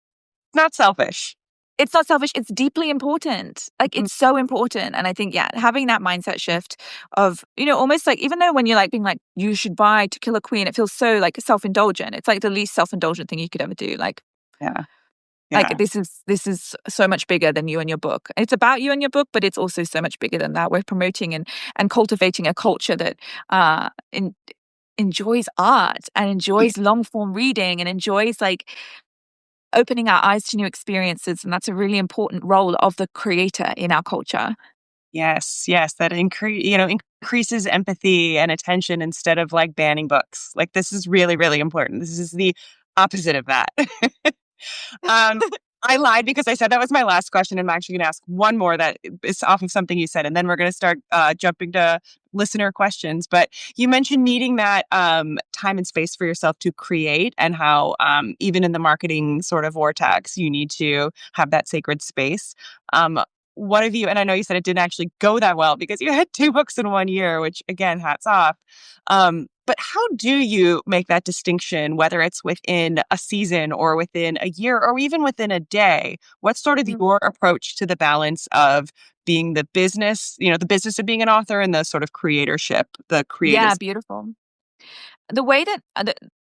It's not selfish. It's not selfish. It's deeply important. Like Mhm. it's so important. And I think, yeah, having that mindset shift of, almost like, even though when you're like being like, you should buy To Kill a Queen, it feels so like self-indulgent. It's like the least self-indulgent thing you could ever do. Yeah. Like Yeah. this is so much bigger than you and your book. It's about you and your book, but it's also so much bigger than that. We're promoting and cultivating a culture that enjoys art and enjoys long form reading and enjoys like opening our eyes to new experiences. And that's a really important role of the creator in our culture. Yes, yes, that increases empathy and attention instead of like banning books. Like, this is really, really important. This is the opposite of that. Um, I lied because I said that was my last question, and I'm actually going to ask one more that is off of something you said, and then we're going to start jumping to listener questions. But you mentioned needing that time and space for yourself to create, and how even in the marketing sort of vortex, you need to have that sacred space. Um, what have you? And I know you said it didn't actually go that well because you had two books in one year, which again, hats off. But how do you make that distinction, whether it's within a season or within a year or even within a day? What's sort of Mm. your approach to the balance of being the business of being an author, and the sort of creatorship, the Yeah, creative? beautiful. The way that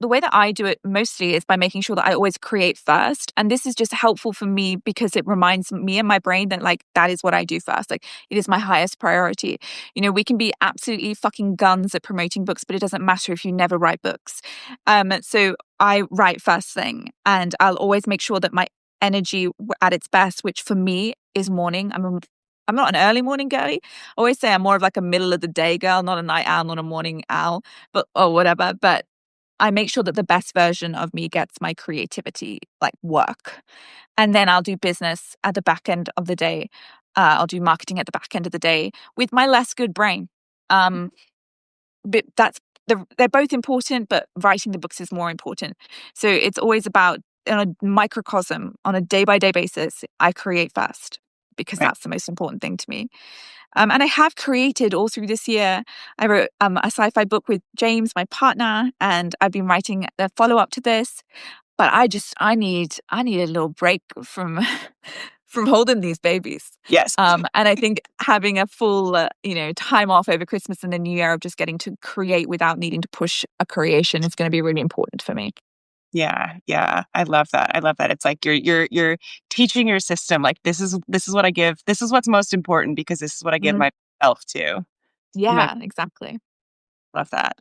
the way that I do it mostly is by making sure that I always create first. And this is just helpful for me because it reminds me and my brain that like that is what I do first. Like it is my highest priority. You know, we can be absolutely fucking guns at promoting books, but it doesn't matter if you never write books. So I write first thing, and I'll always make sure that my energy at its best, which for me is morning. I'm not an early morning girly. I always say I'm more of like a middle of the day girl, not a night owl, not a morning owl, but or whatever. But I make sure that the best version of me gets my creativity like work. And then I'll do business at the back end of the day. I'll do marketing at the back end of the day with my less good brain. But they're both important, but writing the books is more important. So it's always about on a microcosm, on a day by day basis, I create first because Right. that's the most important thing to me. And I have created all through this year. I wrote a sci-fi book with James, my partner, and I've been writing a follow-up to this. But I need a little break from from holding these babies. Yes. And I think having a full time off over Christmas and the New Year of just getting to create without needing to push a creation is going to be really important for me. Yeah, yeah. I love that. I love that. It's like you're teaching your system like this is what I give. This is what's most important because this is what I give Mhm. myself to. I'm like, Yeah, exactly. love that.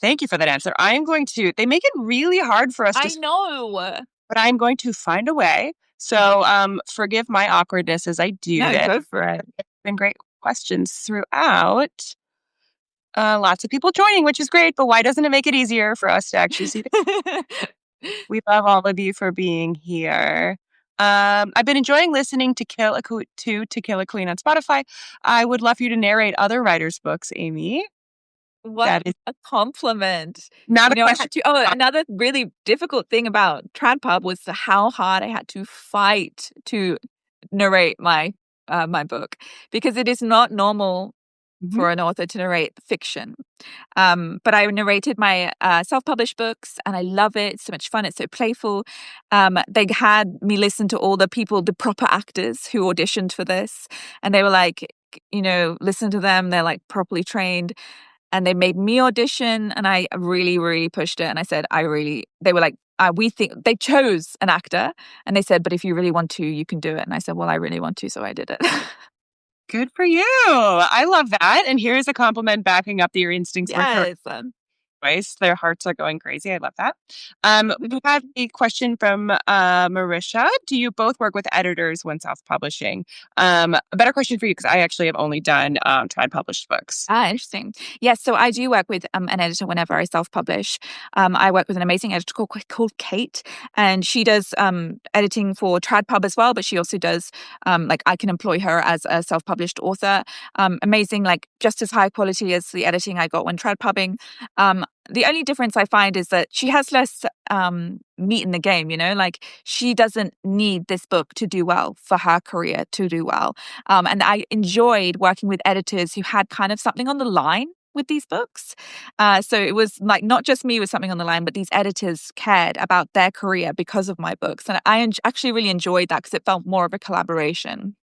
Thank you for that answer. I am going to they make it really hard for us I to know. but I'm going to find a way. So forgive my awkwardness as I do No, this. go for it. It's been great questions throughout. Lots of people joining, which is great, but why doesn't it make it easier for us to actually see we love all of you for being here. I've been enjoying listening to To Kill a Queen on Spotify. I would love for you to narrate other writers' books, Amie. What That is a compliment. not a I question. had to another really difficult thing about TradPub was how hard I had to fight to narrate my book because it is not normal Mhm. for an author to narrate fiction. But I narrated my self-published books and I love it. It's so much fun. It's so playful. They had me listen to all the people, the proper actors who auditioned for this. And they were like, listen to them. They're like properly trained. And they made me audition and I really, really pushed it. And I said, they were like, we think they chose an actor and they said, but if you really want to, you can do it. And I said, well, I really want to. So I did it. Good for you. I love that. And here's a compliment backing up that your instincts were correct. Yes. Voice. Their hearts are going crazy. I love that. We have a question from Marisha. Do you both work with editors when self-publishing? A better question for you because I actually have only done tried published books. Interesting. Yes, so I do work with an editor whenever I self-publish. I work with an amazing editor called Kate, and she does editing for TradPub as well, but she also does like I can employ her as a self-published author. Amazing, like just as high quality as the editing I got when TradPubbing. The only difference I find is that she has less meat in the game, like she doesn't need this book to do well for her career to do well. And I enjoyed working with editors who had kind of something on the line with these books. So it was like not just me with something on the line, but these editors cared about their career because of my books. And I actually really enjoyed that because it felt more of a collaboration.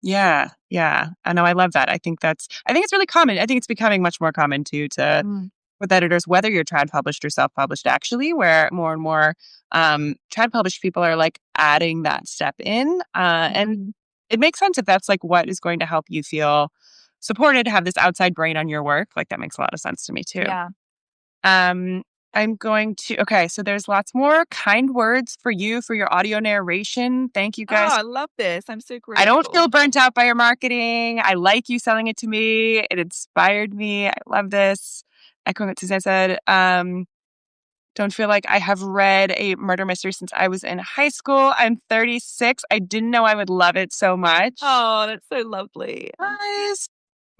Yeah, yeah. I know. I love that. I think it's really common. I think it's becoming much more common too to Mm. with editors, whether you're trad published or self published, actually, where more and more trad published people are like adding that step in, and Mm. it makes sense if that's like what is going to help you feel supported, have this outside brain on your work. Like that makes a lot of sense to me too. Yeah. Um, I'm going to okay. So there's lots more kind words for you for your audio narration. Thank you Oh, guys. I love this. I'm so I don't grateful. feel burnt out by your marketing. I like you selling it to me. It inspired me. I love this. Echoing what Suzanne said. Don't feel like I have read a murder mystery since I was in high school. I'm 36. I didn't know I would love it so much. Oh, that's so lovely. Guys,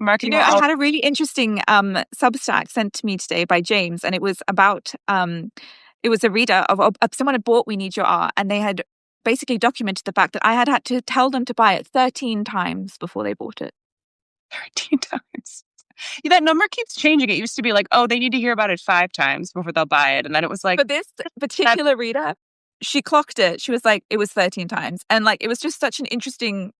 Do you marketing know, will I all had a really interesting Substack sent to me today by James, and it was about it was a reader of someone had bought We Need Your Art, and they had basically documented the fact that I had to tell them to buy it 13 times before they bought it. 13 times. Yeah, that number keeps changing. It used to be like, oh, they need to hear about it 5 times before they'll buy it. And then it was like, But this that, particular reader, she clocked it. She was like, it was 13 times. And like, it was just such an interesting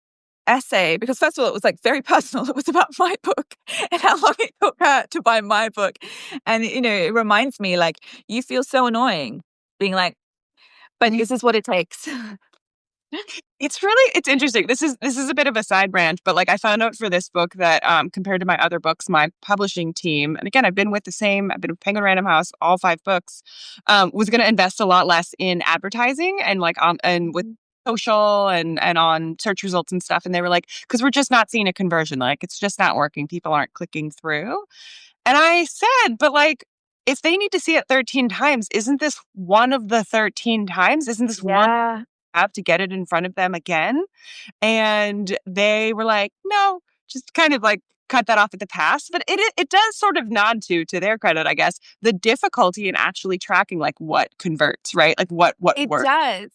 essay, because first of all, it was like very personal. It was about my book and how long it took her to buy my book. And, it reminds me, like, you feel so annoying being like, but this is what it takes. It's interesting. This is a bit of a side branch, but like I found out for this book that compared to my other books, my publishing team, and again, I've been with Penguin Random House, all 5 books, was going to invest a lot less in advertising and like on and with social and on search results and stuff. And they were like, because we're just not seeing a conversion, like it's just not working. People aren't clicking through. And I said, but like, if they need to see it 13 times, isn't this one of the 13 times? Isn't this one Yeah. have to get it in front of them again? And they were like, no, just kind of like cut that off at the pass. But it does sort of nod to their credit, I guess, the difficulty in actually tracking like what converts, right? Like what It works. does.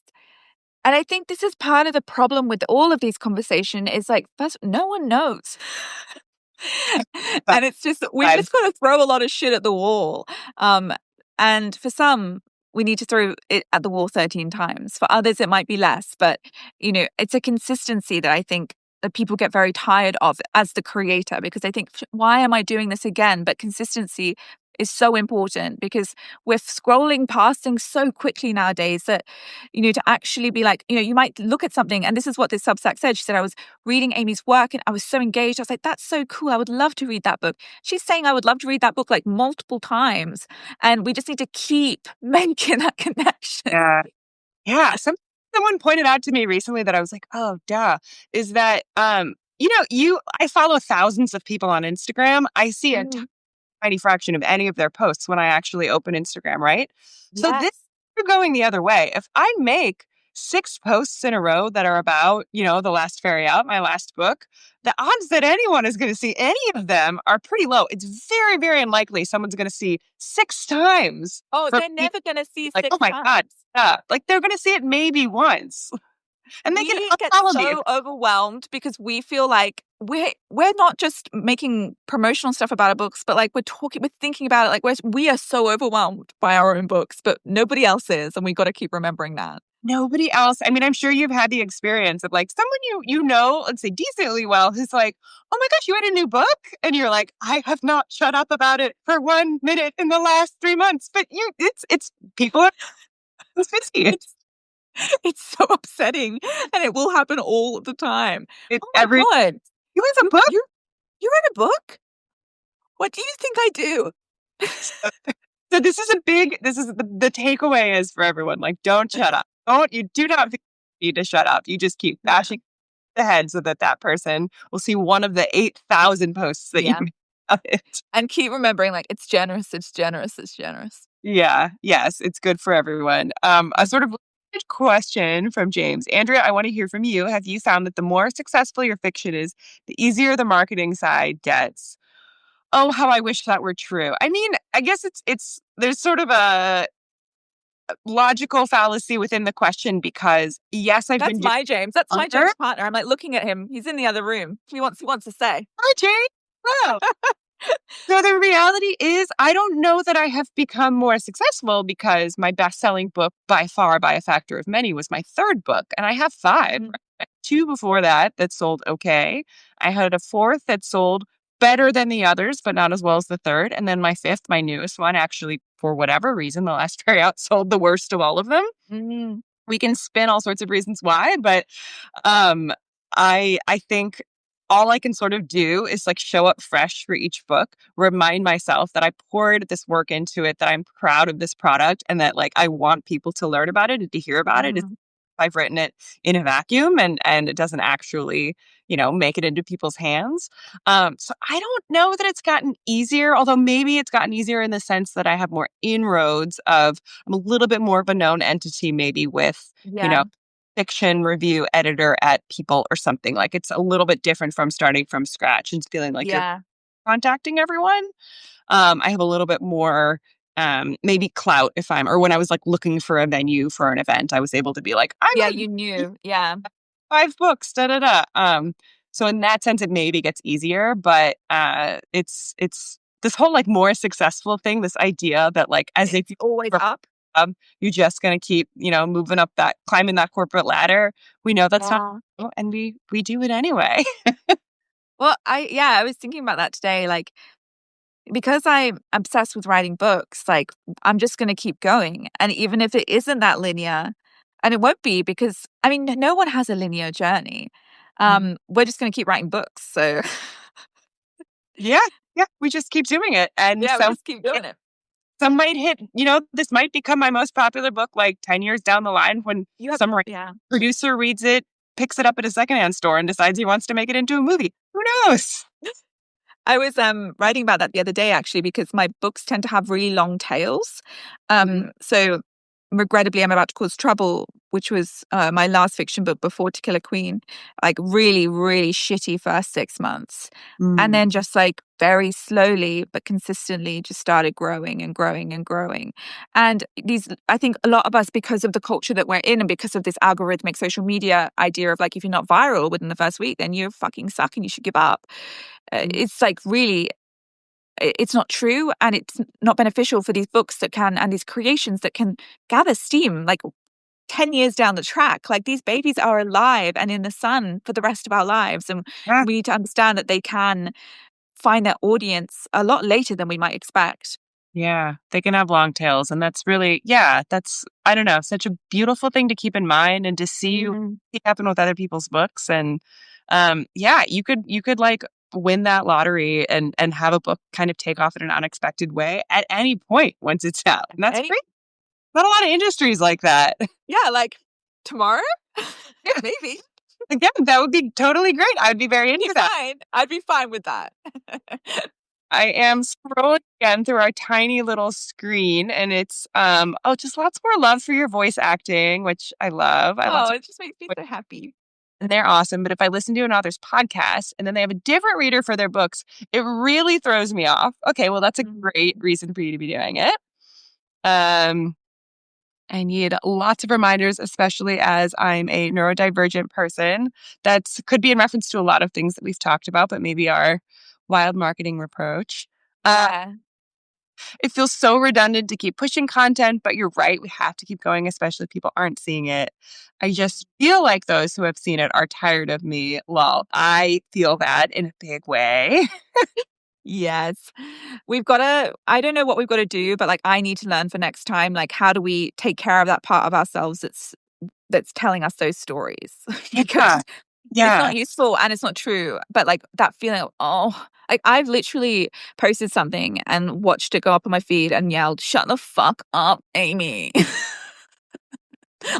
And I think this is part of the problem with all of these conversation is like, first, no one knows. But And it's just, we've just got to throw a lot of shit at the wall. And for some, we need to throw it at the wall 13 times. For others, it might be less. But, it's a consistency that I think that people get very tired of as the creator, because they think, why am I doing this again? But consistency is so important, because we're scrolling past things so quickly nowadays that, to actually be like, you might look at something, and this is what this Substack said. She said, I was reading Amie's work and I was so engaged. I was like, that's so cool. I would love to read that book. She's saying I would love to read that book like multiple times. And we just need to keep making that connection. yeah, yeah. Someone pointed out to me recently that I was like, oh, duh, is that I follow thousands of people on Instagram. I see a Mm, tiny fraction of any of their posts when I actually open Instagram, right? So this yes. is going the other way. If I make 6 posts in a row that are about, The Last Fairy Out, my last book, the odds that anyone is going to see any of them are pretty low. It's very, very unlikely someone's going to see 6 times Oh, from they're me. never going to see Like, oh six my God. times. Yeah. Like they're going to see it maybe once and they can We get unfollow me. so overwhelmed because we feel like we're not just making promotional stuff about our books, but like we're thinking about it like we are so overwhelmed by our own books, but nobody else is, and we got to keep remembering that. Nobody else. I mean, I'm sure you've had the experience of like someone you know, let's say decently well, who's like, "Oh my gosh, you had a new book," and you're like, "I have not shut up about it for 1 minute in the last 3 months." But it's people are busy. It's it's so upsetting, and it will happen all the time. It's Oh my every god, you have a you book. you you read a book? What do you think I do? So this is the takeaway is for everyone. Like, don't shut up. You do not need to shut up. You just keep Yeah, bashing the head so that person will see one of the 8,000 posts that you yeah, made of it. and keep remembering like it's generous, it's generous, it's generous. Yeah. Yes, it's good for everyone. A sort of related question from James. Andrea, I want to hear from you. Have you found that the more successful your fiction is, the easier the marketing side gets? Oh, how I wish that were true. I mean, I guess it's there's sort of a logical fallacy within the question because yes, I've been That's doing my James. That's my longer. James partner. I'm like looking at him. He's in the other room. He wants to say. Hi, Jane. Hello. So the reality is, I don't know that I have become more successful because my best-selling book, by far, by a factor of many, was my third book, and I have 5. Mm, Right? 2 before that sold okay. I had a 4th that sold better than the others, but not as well as the third, and then my 5th, my newest one, actually, for whatever reason, The Last Fairy Out sold the worst of all of them. mm. We can spin all sorts of reasons why, but um, I think all I can sort of do is like show up fresh for each book, remind myself that I poured this work into it, that I'm proud of this product, and that like I want people to learn about it and to hear about it. Mm. I've written it in a vacuum and it doesn't actually, make it into people's hands. So I don't know that it's gotten easier, although maybe it's gotten easier in the sense that I have more inroads of I'm a little bit more of a known entity, maybe with, Yeah, fiction review editor at People or something. Like it's a little bit different from starting from scratch and feeling like you're yeah, contacting everyone. I have a little bit more maybe clout if or when I was like looking for a venue for an event, I was able to be like, I yeah. read You knew. Yeah, 5 books, da da da. So in that sense, it maybe gets easier, but it's this whole like more successful thing, this idea that like as if it's always you're up. you're just going to keep, moving up that, climbing that corporate ladder. We know that's not, Yeah. and we do it anyway. Well, I was thinking about that today. Like, because I'm obsessed with writing books, like, I'm just going to keep going. And even if it isn't that linear, and it won't be because, I mean, no one has a linear journey. We're just going to keep writing books. So, Yeah, yeah, we just keep doing it, and yeah, we just keep doing it. some might hit. This might become my most popular book like 10 years down the line when You have, some yeah. producer reads it, picks it up at a secondhand store, and decides he wants to make it into a movie. Who knows? I was writing about that the other day actually because my books tend to have really long tails. So regrettably, I'm about to cause trouble, which was my last fiction book before To Kill a Queen. Like really, really shitty first 6 months, and then just like very slowly but consistently just started growing and growing and growing. And I think a lot of us, because of the culture that we're in and because of this algorithmic social media idea of like, if you're not viral within the first week, then you fucking suck and you should give up. It's like really, it's not true, and it's not beneficial for these books that can, and these creations that can gather steam like 10 years down the track. Like, these babies are alive and in the sun for the rest of our lives, and Yeah, we need to understand that they can find their audience a lot later than we might expect. yeah, they can have long tails, and that's really, yeah, that's, I don't know, such a beautiful thing to keep in mind and to see happen with other people's books. And yeah, you could like win that lottery and have a book kind of take off in an unexpected way at any point once it's out, and that's Any, great. Not a lot of industries like that. yeah, like tomorrow, Yeah, maybe. again, that would be totally great. I'd be very Be into that. fine. I'd be fine with that. I am scrolling again through our tiny little screen, and it's just lots more love for your voice acting, which I love. I love Oh, to, it just makes me so happy. and they're awesome. But if I listen to an author's podcast and then they have a different reader for their books, it really throws me off. Okay, well, that's a great reason for you to be doing it. Um, I need lots of reminders, especially as I'm a neurodivergent person. That could be in reference to a lot of things that we've talked about, but maybe our wild marketing reproach. Yeah. It feels so redundant to keep pushing content, but you're right. We have to keep going, especially if people aren't seeing it. I just feel like those who have seen it are tired of me. Lol. I feel that in a big way. Yes. I don't know what we've got to do, but like, I need to learn for next time. Like, how do we take care of that part of ourselves that's telling us those stories? Yeah. Because it's Yeah. not useful and it's not true. But like that feeling of, oh, like I've literally posted something and watched it go up on my feed and yelled, "Shut the fuck up, Amie."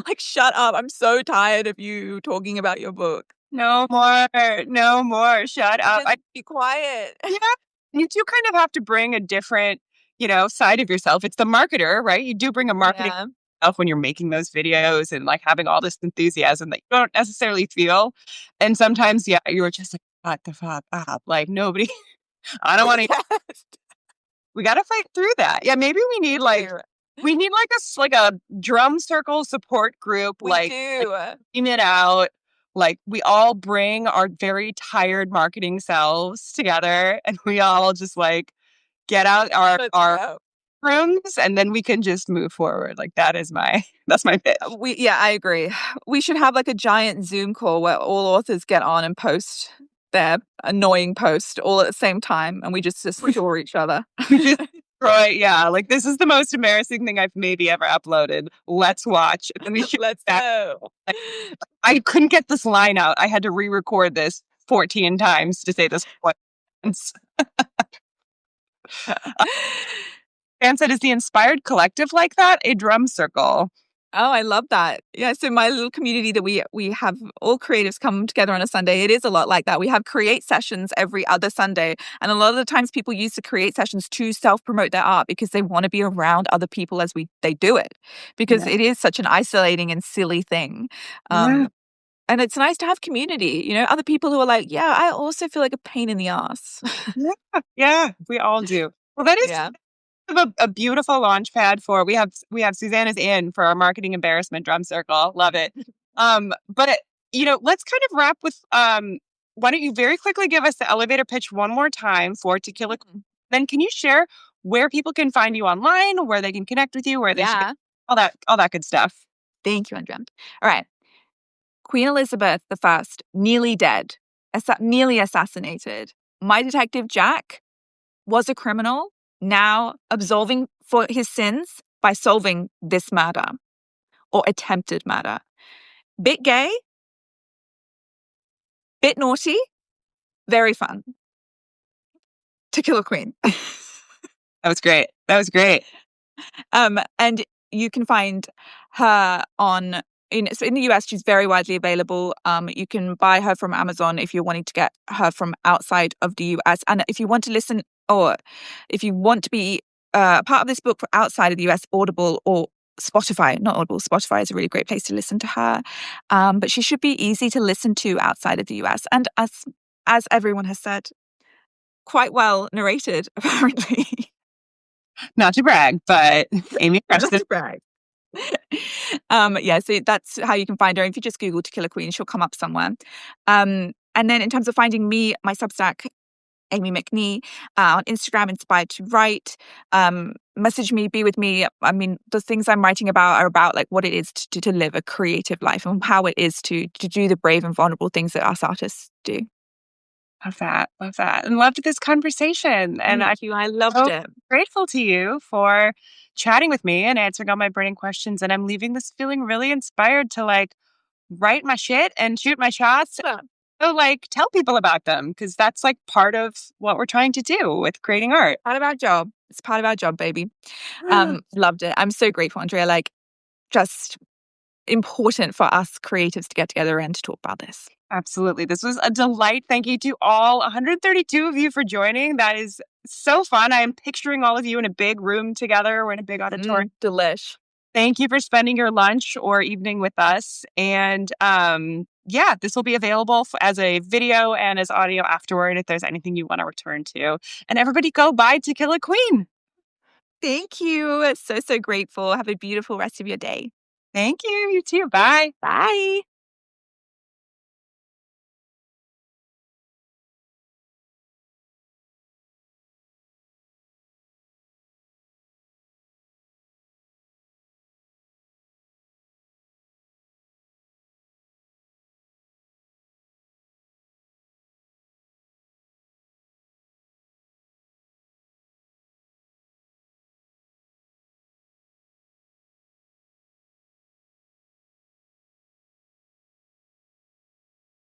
Like, shut up. I'm so tired of you talking about your book. No more. No more. Shut up. Just be quiet. Yeah. You do kind of have to bring a different, side of yourself. It's the marketer, right? You do bring a marketing Yeah. self when you're making those videos and like having all this enthusiasm that you don't necessarily feel. And sometimes, yeah, you're just like, what the fuck up? Like nobody, I don't want to, Yes. we got to fight through that. Yeah. Maybe we need like a drum circle support group, We like do. team it out. Like we all bring our very tired marketing selves together and we all just like get out Let's our go. rooms and then we can just move forward. Like that's my pitch. Yeah, I agree. We should have like a giant Zoom call where all authors get on and post their annoying post all at the same time, and we just destroy each other. We just destroy, yeah. Like this is the most embarrassing thing I've maybe ever uploaded. Let's watch. And then we should Let's go. I couldn't get this line out. I had to re-record this 14 times to say this once. Fan said, is the Inspired Collective like that? A drum circle. Oh, I love that. Yeah, so my little community that we have all creatives come together on a Sunday. It is a lot like that. We have create sessions every other Sunday, and a lot of the times people use the create sessions to self-promote their art because they want to be around other people as they do it, because it is such an isolating and silly thing. Yeah. And it's nice to have community, other people who are like, yeah, I also feel like a pain in the ass. Yeah, we all do. Well, that is Yeah. a beautiful launch pad for we have Susanna's in for our marketing embarrassment drum circle. Love it. But let's kind of wrap with why don't you very quickly give us the elevator pitch one more time for To Kill a Queen? Then can you share where people can find you online, where they can connect with you, where they should Yeah. all that good stuff. Thank you, Andrea. All right. Queen Elizabeth I, nearly dead, nearly assassinated. My Detective Jack was a criminal, now absolving for his sins by solving this murder or attempted murder. Bit gay, bit naughty, very fun. To Kill a Queen. That was great. That was great. And you can find her so in the US, she's very widely available. You can buy her from Amazon if you're wanting to get her from outside of the US. And if you want to listen, or if you want to be part of this book for outside of the US, Audible or Spotify, not Audible, Spotify is a really great place to listen to her. But she should be easy to listen to outside of the US. And as everyone has said, quite well narrated, apparently. Not to brag, but Amie Not Preston. to brag. So that's how you can find her. If you just Google To Kill a Queen, she'll come up somewhere. And then in terms of finding me, my Substack, Amie McNee, on Instagram, Inspired to Write. Message me, be with me. I mean, the things I'm writing about are about like what it is to live a creative life and how it is to do the brave and vulnerable things that us artists do. Love that. Love that. And loved this conversation. And Thank you. I loved so it. grateful to you for chatting with me and answering all my burning questions. And I'm leaving this feeling really inspired to like write my shit and shoot my shots. So like tell people about them because that's like part of what we're trying to do with creating art. Part of our job. It's part of our job, baby. Loved it. I'm so grateful, Andrea. Like, just important for us creatives to get together and to talk about this. Absolutely. This was a delight. Thank you to all 132 of you for joining. That is so fun. I am picturing all of you in a big room together. We're in a big auditorium. Delish. Thank you for spending your lunch or evening with us. And this will be available as a video and as audio afterward if there's anything you want to return to. And everybody go buy To Kill a Queen. Thank you. So grateful. Have a beautiful rest of your day. Thank you. You too. Bye. Bye.